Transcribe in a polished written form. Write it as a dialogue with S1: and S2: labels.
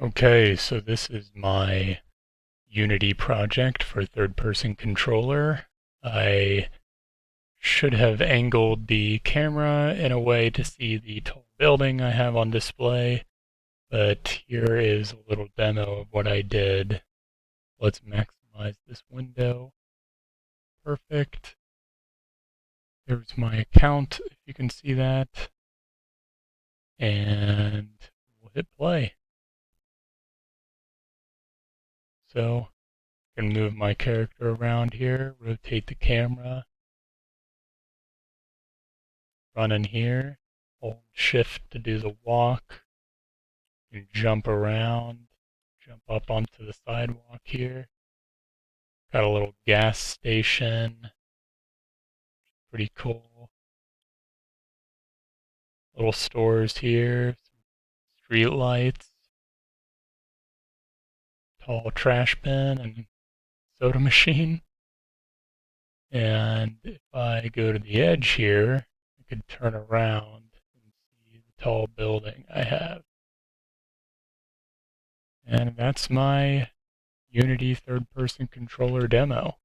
S1: Okay, so this is my Unity project for third-person controller. I should have angled the camera in a way to see the tall building I have on display, but here is a little demo of what I did. Let's maximize this window. Perfect. There's my account, if you can see that. And we'll hit play. So I can move my character around here, rotate the camera, run in here, hold shift to do the walk, and jump around, jump up onto the sidewalk here. Got a little gas station, pretty cool. Little stores here, street lights, tall trash bin, and soda machine. And if I go to the edge here, I could turn around and see the tall building I have. And that's my Unity third-person controller demo.